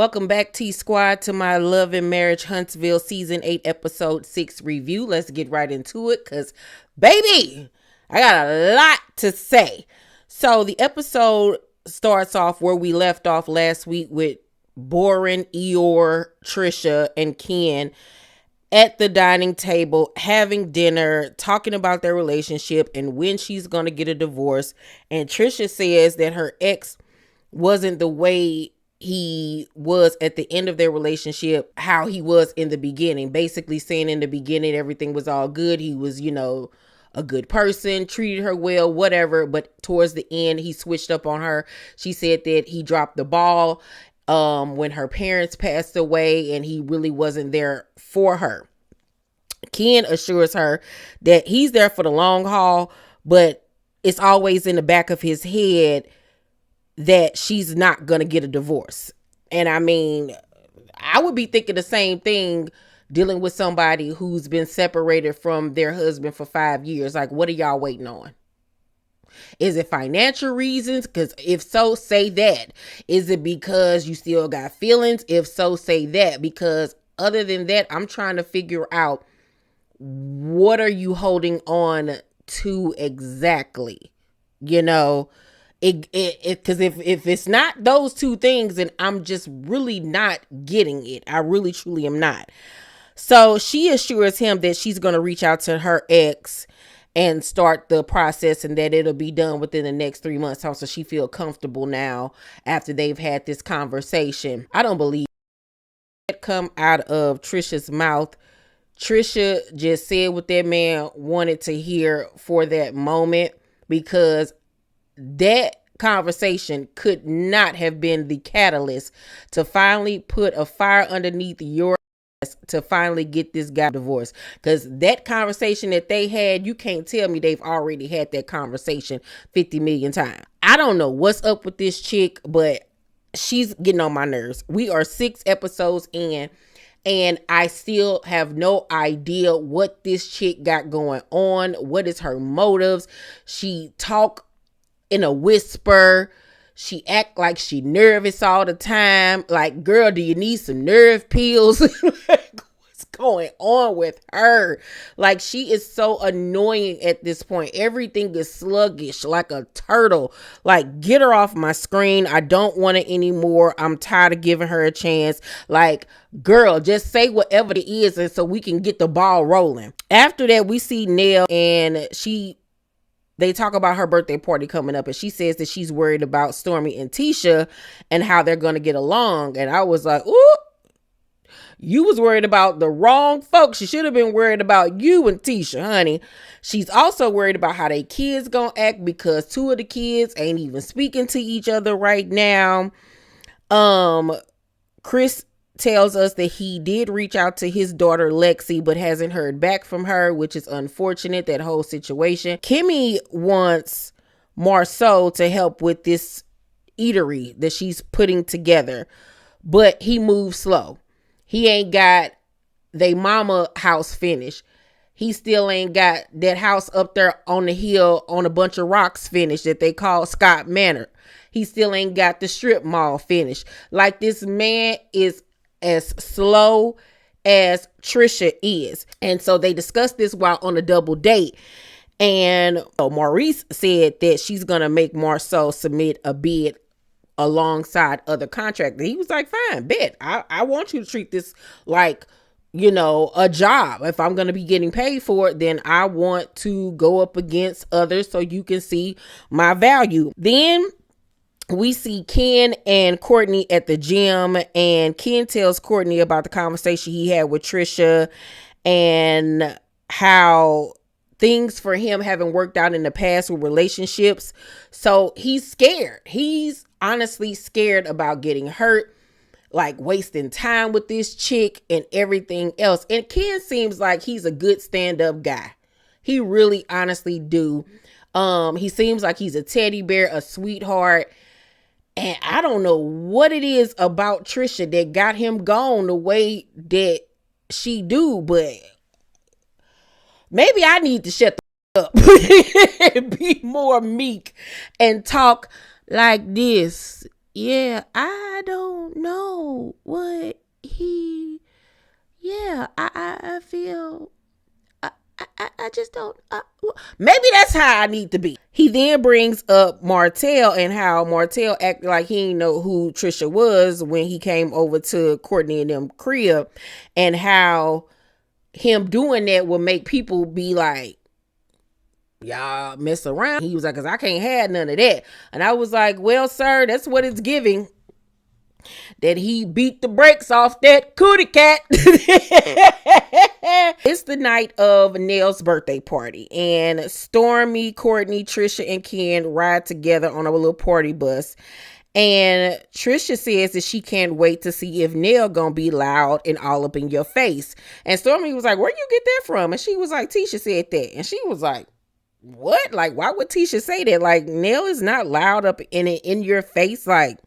Welcome back, T Squad, to my Love and Marriage Huntsville Season 8, Episode 6 review. Let's get right into it, because, baby, I got a lot to say. So, the episode starts off where we left off last week with Boren, Eeyore, Tisha, and Ken at the dining table, having dinner, talking about their relationship and when she's going to get a divorce. And Tisha says that her ex wasn't the way he was at the end of their relationship, how he was in the beginning. Basically saying in the beginning, everything was all good. He was, a good person, treated her well, whatever. But towards the end, he switched up on her. She said that he dropped the ball when her parents passed away and he really wasn't there for her. Ken assures her that he's there for the long haul, but it's always in the back of his head that she's not going to get a divorce. And I mean, I would be thinking the same thing dealing with somebody who's been separated from their husband for 5 years. Like, what are y'all waiting on? Is it financial reasons? Because if so, say that. Is it because you still got feelings? If so, say that. Because other than that, I'm trying to figure out, what are you holding on to exactly? Because if it's not those two things, then I'm just really not getting it. I really truly am not. So she assures him that she's going to reach out to her ex and start the process, and that it'll be done within the next 3 months. So she feel comfortable now after they've had this conversation. I don't believe that come out of Trisha's mouth. Tisha just said what that man wanted to hear for that moment, because that conversation could not have been the catalyst to finally put a fire underneath your ass to finally get this guy divorced. Because that conversation that they had, you can't tell me they've already had that conversation 50 million times. I don't know what's up with this chick, but she's getting on my nerves. We are 6 episodes in, and I still have no idea what this chick got going on. What is her motives? She talk in a whisper. She act like she nervous all the time. Like, girl, do you need some nerve pills? What's going on with her? Like, she is so annoying at this point. Everything is sluggish like a turtle. Like, get her off my screen. I don't want it anymore. I'm tired of giving her a chance. Like, girl, just say whatever it is, and so we can get the ball rolling. After that, we see Nell, and they talk about her birthday party coming up, and she says that she's worried about Stormy and Tisha and how they're going to get along. And I was like, ooh, you was worried about the wrong folks. You should have been worried about you and Tisha, honey. She's also worried about how they kids going to act, because 2 of the kids ain't even speaking to each other right now. Chris tells us that he did reach out to his daughter Lexi, but hasn't heard back from her, which is unfortunate, that whole situation. Kimmy wants Marceau to help with this eatery that she's putting together, but he moves slow. He ain't got they mama house finished. He still ain't got that house up there on the hill on a bunch of rocks finished that they call Scott Manor. He still ain't got the strip mall finished. Like, this man is as slow as Tisha is. And so they discussed this while on a double date. And Maurice said that she's going to make Marceau submit a bid alongside other contractors. He was like, fine, bet. I want you to treat this like, a job. If I'm going to be getting paid for it, then I want to go up against others so you can see my value. Then we see Ken and Courtney at the gym, and Ken tells Courtney about the conversation he had with Tisha and how things for him haven't worked out in the past with relationships. So he's scared. He's honestly scared about getting hurt, like wasting time with this chick and everything else. And Ken seems like he's a good stand-up guy. He really honestly do. He seems like he's a teddy bear, a sweetheart. And I don't know what it is about Tisha that got him gone the way that she do, but maybe I need to shut the up and be more meek and talk like this. Yeah, I don't know what he. Yeah, I feel. I just don't. Maybe that's how I need to be. He then brings up Martell and how Martell acted like he didn't know who Tisha was when he came over to Courtney and them crib, and how him doing that will make people be like, y'all mess around. He was like, cause I can't have none of that. And I was like, well, sir, that's what it's giving. That he beat the brakes off that cootie cat. It's the night of Nell's birthday party, and Stormy, Courtney, Tisha, and Ken ride together on a little party bus. And Tisha says that she can't wait to see if Nell gonna be loud and all up in your face. And Stormy was like, where you get that from? And she was like, Tisha said that. And she was like, what? Like, why would Tisha say that? Like, Nell is not loud up in your face. Like,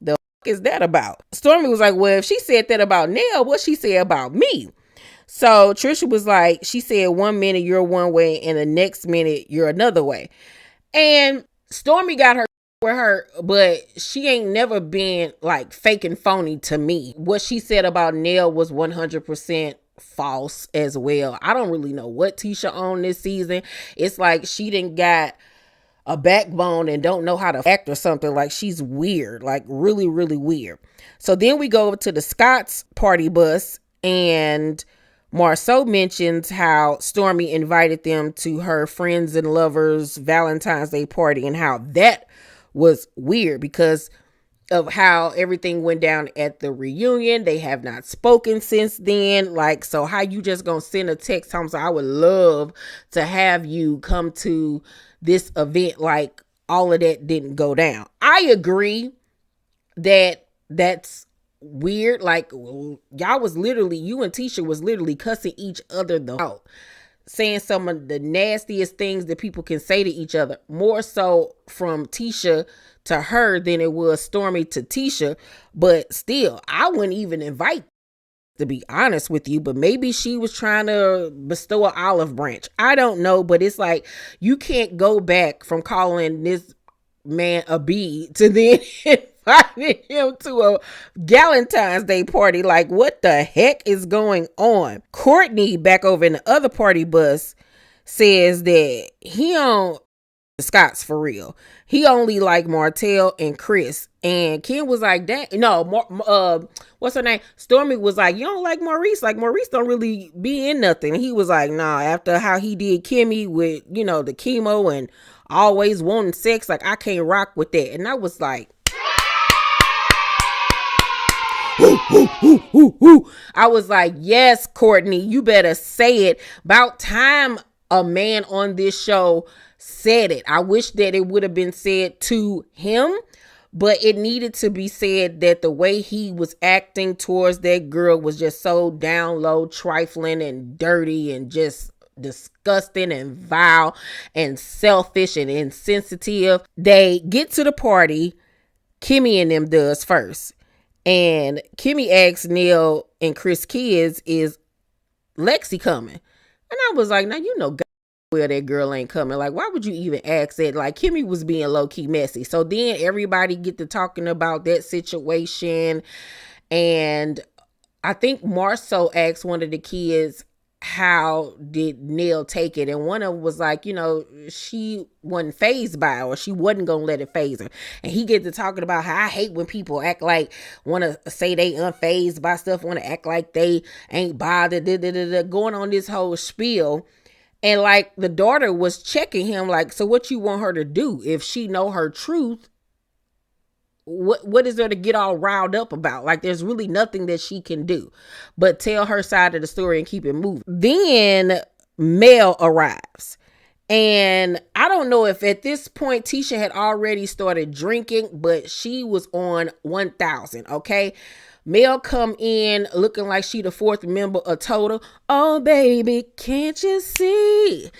the is that about? Stormy was like, well, if she said that about Nell, what she said about me? So Trisha was like, she said 1 minute you're one way and the next minute you're another way. And Stormy got her with her, but she ain't never been like fake and phony to me. What she said about Nell was 100% false as well. I don't really know what Tisha on this season. It's like she didn't got a backbone and don't know how to act or something. Like, she's weird, like really, really weird. So then we go over to the Scott's party bus, and Marceau mentions how Stormy invited them to her friends and lovers Valentine's Day party, and how that was weird because of how everything went down at the reunion. They have not spoken since then. Like, so how you just gonna send a text home? So I would love to have you come to this event. Like, all of that didn't go down. I agree that that's weird. Like, y'all was literally, you and Tisha was literally cussing each other out, saying some of the nastiest things that people can say to each other, more so from Tisha to her than it was Stormy to Tisha. But still, I wouldn't even invite, to be honest with you. But maybe she was trying to bestow an olive branch. I don't know, but it's like, you can't go back from calling this man a bee to then inviting him to a Valentine's Day party. Like, what the heck is going on? Courtney, back over in the other party bus, says that he don't Scott's for real. He only like Martell and Chris. And Ken was like, that no, what's her name? Stormy was like, you don't like Maurice? Like, Maurice don't really be in nothing. He was like, nah, after how he did Kimmy with, the chemo and always wanting sex, like, I can't rock with that. And I was like, I was like, yes, Courtney, you better say it. About time a man on this show said it. I wish that it would have been said to him, but it needed to be said that the way he was acting towards that girl was just so down low, trifling and dirty and just disgusting and vile and selfish and insensitive. They get to the party. Kimmy and them does first. And Kimmy asks Neil and Chris kids, is Lexi coming? And I was like, now, well, that girl ain't coming. Like, why would you even ask that? Like, Kimmy was being low-key messy. So then everybody get to talking about that situation. And I think Marceau asked one of the kids, how did Neil take it? And one of them was like, she wasn't phased by it, or she wasn't gonna let it phase her. And he get to talking about how I hate when people act like, want to say they unfazed by stuff, want to act like they ain't bothered, going on this whole spiel. And like, the daughter was checking him like, so what you want her to do? If she know her truth, what is there to get all riled up about? Like, there's really nothing that she can do but tell her side of the story and keep it moving. Then Mel arrives. And I don't know if at this point Tisha had already started drinking, but she was on 1,000, okay? Mel come in looking like she the fourth member of Total. Oh, baby, can't you see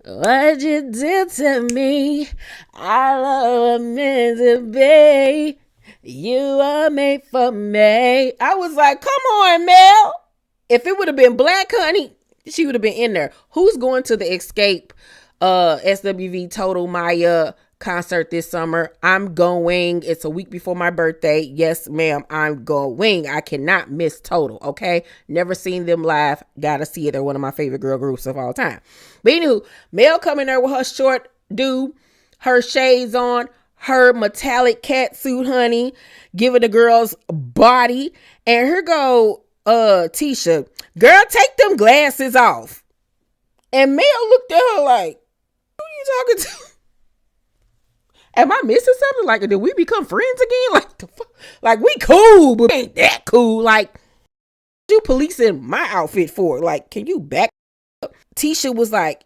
what you did to me? I love a meant to be. You are made for me. I was like, come on, Mel. If it would have been Black Honey, she would have been in there. Who's going to the Escape SWV Total Maya concert this summer. I'm going. It's a week before my birthday. Yes, ma'am, I'm going. I cannot miss Total, okay? Never seen them live. Gotta see it. They're one of my favorite girl groups of all time. But anywho, Mel coming there with her short dude, her shades on, her metallic cat suit, honey, giving the girl's body. And here go Tisha. Girl, take them glasses off. And Mel looked at her like, who are you talking to? Am I missing something? Like, did we become friends again? Like, the fuck? Like, we cool, but ain't that cool. Like, what you policing my outfit for? Like, can you back up? Tisha was like,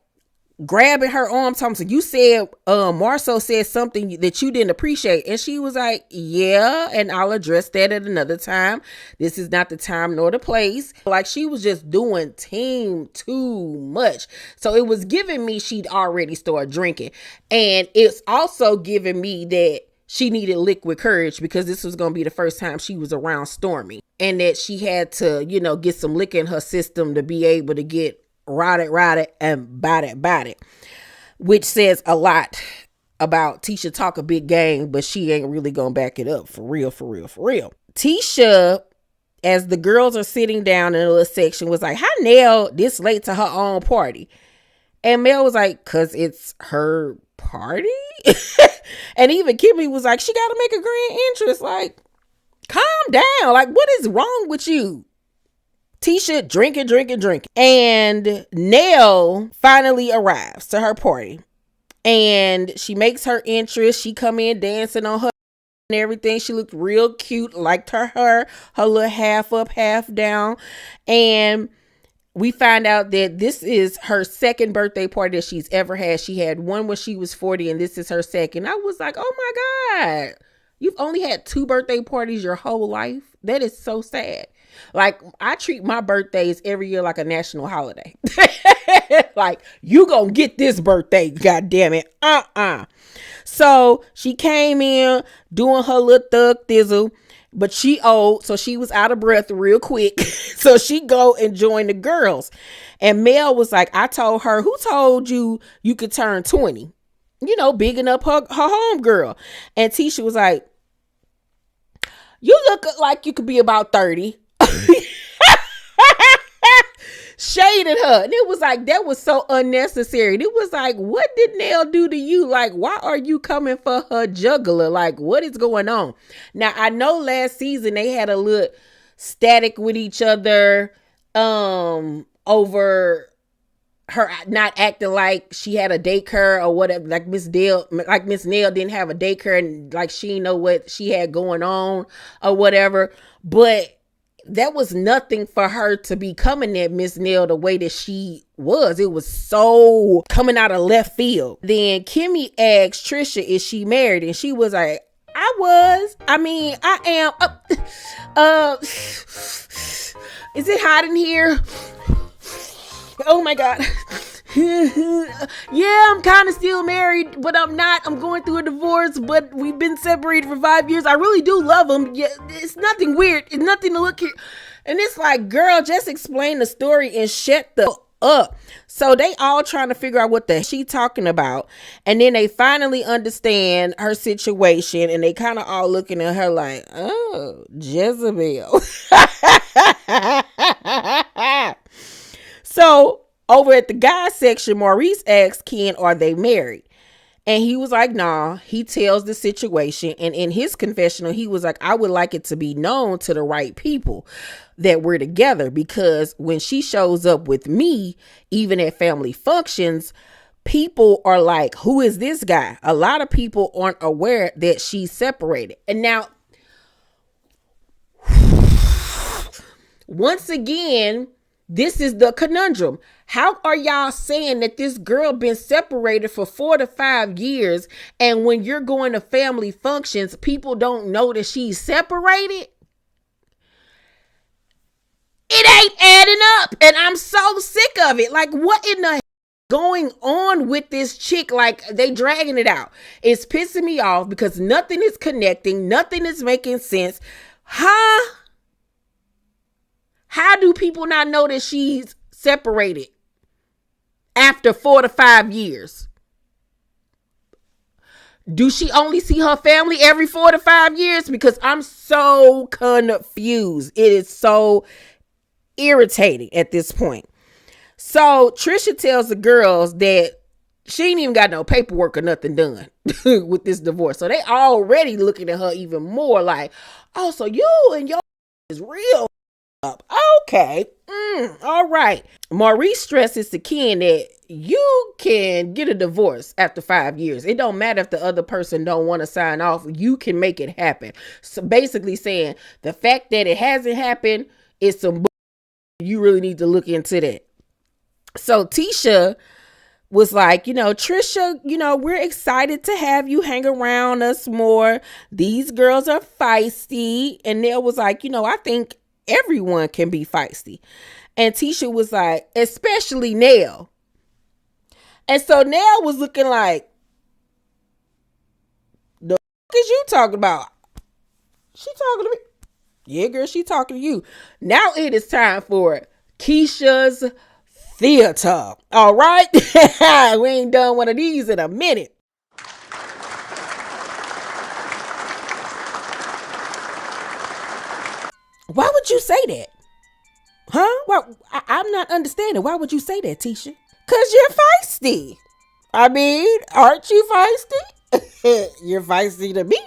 grabbing her arm, Thompson. You said Marceau said something that you didn't appreciate, and she was like, yeah, and I'll address that at another time. This is not the time nor the place. Like, she was just doing team too much. So it was giving me she'd already started drinking, and it's also giving me that she needed liquid courage because this was going to be the first time she was around Stormy, and that she had to, get some liquor in her system to be able to get ride it, and bite it, which says a lot about Tisha talk a big game, but she ain't really gonna back it up for real. Tisha, as the girls are sitting down in a little section, was like, how Nell this late to her own party? And Mel was like, cause it's her party. And even Kimmy was like, she gotta make a grand entrance. Like, calm down. Like, what is wrong with you? Tisha drinking. And Nell finally arrives to her party. And she makes her entrance. She come in dancing on her and everything. She looked real cute. Liked her little half up, half down. And we find out that this is her second birthday party that she's ever had. She had one when she was 40, and this is her second. I was like, oh my God. You've only had 2 birthday parties your whole life? That is so sad. Like, I treat my birthdays every year like a national holiday. Like, you gonna get this birthday, goddamn it. So she came in doing her little thug thizzle, but she old, so she was out of breath real quick. So she go and join the girls. And Mel was like, I told her, who told you you could turn 20? Bigging up her home girl. And Tisha was like, you look like you could be about 30. Shaded her. And it was like, that was so unnecessary. And it was like, what did Nell do to you? Like, why are you coming for her jugular? Like, what is going on? Now, I know last season they had a little static with each other over her not acting like she had a daycare or whatever, like Miss Nell didn't have a daycare and like she didn't know what she had going on or whatever. But that was nothing for her to be coming at Miss Nell the way that she was. It was so coming out of left field. Then Kimmy asked Trisha, is she married? And she was like, I am. Is it hot in here? Oh my God. Yeah, I'm kind of still married, but I'm not. I'm going through a divorce, but we've been separated for 5 years. I really do love him. Yeah, it's nothing weird. It's nothing to look here. And it's like, girl, just explain the story and shut the up. So they all trying to figure out what the she talking about. And then they finally understand her situation, and they kind of all looking at her like, oh, Jezebel. So over at the guys section, Maurice asked Ken, are they married? And he was like, nah. He tells the situation. And in his confessional, he was like, I would like it to be known to the right people that we're together, because when she shows up with me, even at family functions, people are like, who is this guy? A lot of people aren't aware that she's separated. And now, once again, this is the conundrum. How are y'all saying that this girl been separated for 4 to 5 years, and when you're going to family functions, people don't know that she's separated? It ain't adding up, and I'm so sick of it. Like, what in the going on with this chick? Like, they dragging it out. It's pissing me off because nothing is connecting. Nothing is making sense. Huh? How do people not know that she's separated after 4 to 5 years? Do she only see her family every 4 to 5 years? Because I'm so confused. It is so irritating at this point. So Tisha tells the girls that she ain't even got no paperwork or nothing done with this divorce. So they already looking at her even more like, oh, so you and your is real up. Okay. All right. Maurice stresses to Ken that you can get a divorce after 5 years. It don't matter if the other person don't want to sign off. You can make it happen. So basically saying the fact that it hasn't happened is some you really need to look into that. So Tisha was like, Trisha, we're excited to have you hang around us more. These girls are feisty. And Nell was like, I think everyone can be feisty. And Tisha was like, especially Nell. And so Nell was looking like, the fuck is you talking about? She talking to me? Yeah, girl, she talking to you. Now it is time for Keisha's Theater. All right? We ain't done one of these in a minute. Why would you say that? Huh? Well, I'm not understanding. Why would you say that, Tisha? Because you're feisty. I mean, aren't you feisty? You're feisty to me.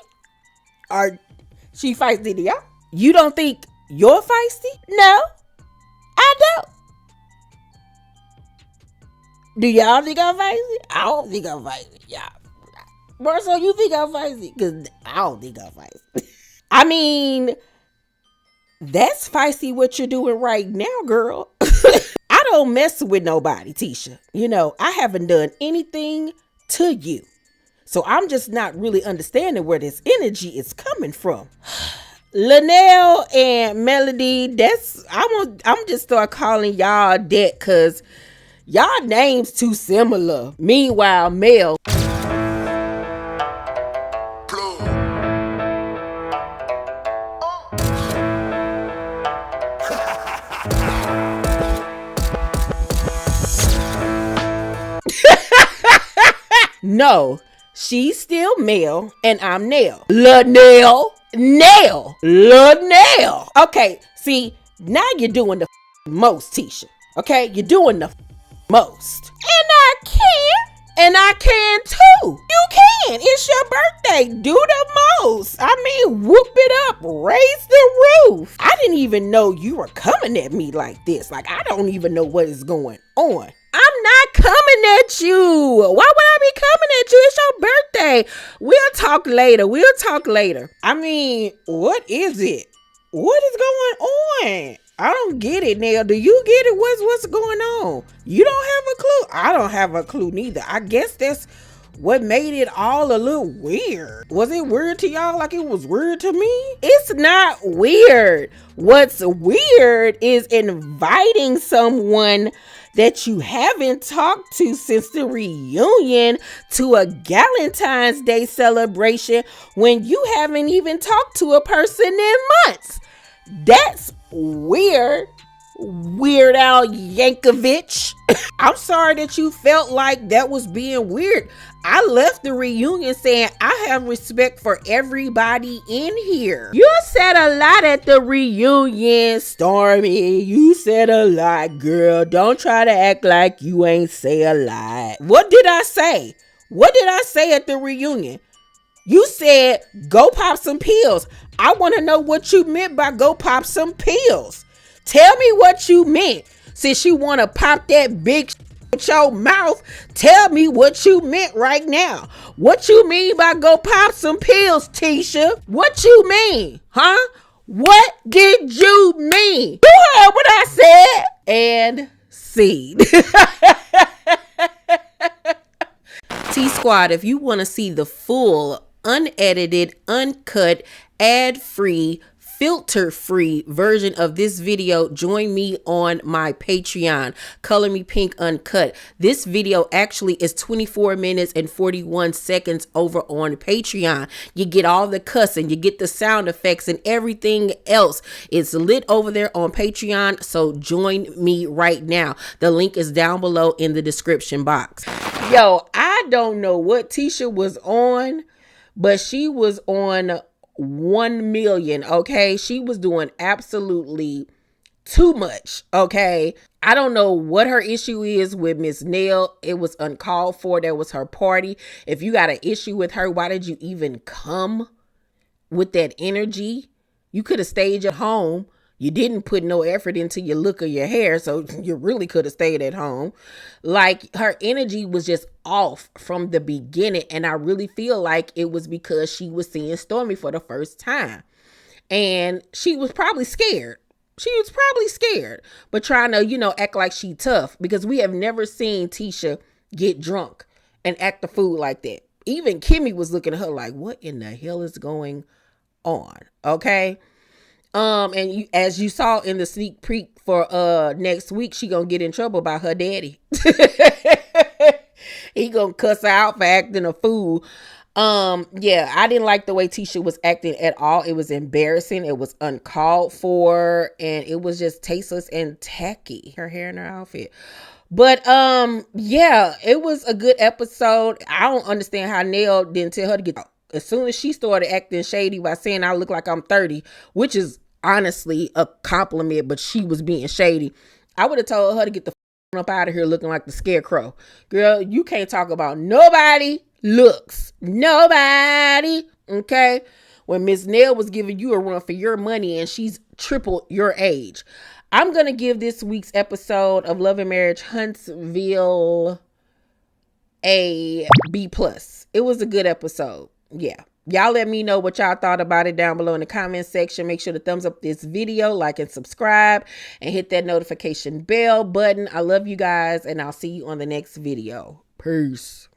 Are she feisty to y'all? You don't think you're feisty? No, I don't. Do y'all think I'm feisty? I don't think I'm feisty. Yeah. Marcel, you think I'm feisty? Because I don't think I'm feisty. I mean, that's feisty what you're doing right now, girl. I don't mess with nobody, Tisha. I haven't done anything to you. So I'm just not really understanding where this energy is coming from. Linnell and Melody, I'm just start calling y'all that because y'all names too similar. Meanwhile, Mel. No, she's still Mel and I'm Nell. Linnell. Okay, see, now you're doing the most, Tisha. Okay, you're doing the most. And I can too. You can. It's your birthday. Do the most. I mean, whoop it up. Raise the roof. I didn't even know you were coming at me like this. Like, I don't even know what is going on. I'm not coming at you. Why would I be coming at you? It's your birthday. We'll talk later. I mean, what is it? What is going on? I don't get it, Nell. Do you get it? What's going on? You don't have a clue? I don't have a clue neither. I guess that's what made it all a little weird. Was it weird to y'all like it was weird to me? It's not weird. What's weird is inviting someone that you haven't talked to since the reunion to a Valentine's Day celebration when you haven't even talked to a person in months. That's weird. Weird Al Yankovic. I'm sorry that you felt like that was being weird. I left the reunion saying I have respect for everybody in here. You said a lot at the reunion, Stormy. You said a lot, girl. Don't try to act like you ain't say a lot. What did I say? What did I say at the reunion? You said go pop some pills. I want to know what you meant by go pop some pills. Tell me what you meant. Since you want to pop that big with your mouth, tell me what you meant right now. What you mean by go pop some pills, Tisha? What you mean? Huh? What did you mean? You heard what I said. And scene. T-Squad, if you want to see the full, unedited, uncut, ad-free, filter-free version of this video, join me on my Patreon, Color Me Pink Uncut. This video actually is 24 minutes and 41 seconds over on Patreon. You get all the cussing, you get the sound effects and everything else. It's lit over there on Patreon, so join me right now. The link is down below in the description box. Yo, I don't know what Tisha was on, but she was on 1 million. Okay. She was doing absolutely too much. Okay. I don't know what her issue is with Miss Nell. It was uncalled for. That was her party. If you got an issue with her, why did you even come with that energy? You could have stayed at home. You didn't put no effort into your look or your hair, so you really could have stayed at home. Like, her energy was just off from the beginning, and I really feel like it was because she was seeing Stormy for the first time. And she was probably scared. But trying to, act like she tough, because we have never seen Tisha get drunk and act the fool like that. Even Kimmy was looking at her like, what in the hell is going on? Okay. And as you saw in the sneak peek for next week, she gonna get in trouble by her daddy. He gonna cuss her out for acting a fool. Yeah, I didn't like the way Tisha was acting at all. It was embarrassing. It was uncalled for, and it was just tasteless and tacky. Her hair and her outfit. But yeah, it was a good episode. I don't understand how Nell didn't tell her to get out. As soon as she started acting shady by saying I look like I'm 30, which is honestly a compliment, but she was being shady, I would have told her to get the up out of here looking like the scarecrow. Girl, you can't talk about nobody looks. Nobody. Okay? When Miss Nell was giving you a run for your money and she's triple your age. I'm going to give this week's episode of Love and Marriage Huntsville a B+. It was a good episode. Yeah. Y'all let me know what y'all thought about it down below in the comment section. Make sure to thumbs up this video, like and subscribe, and hit that notification bell button. I love you guys, and I'll see you on the next video. Peace.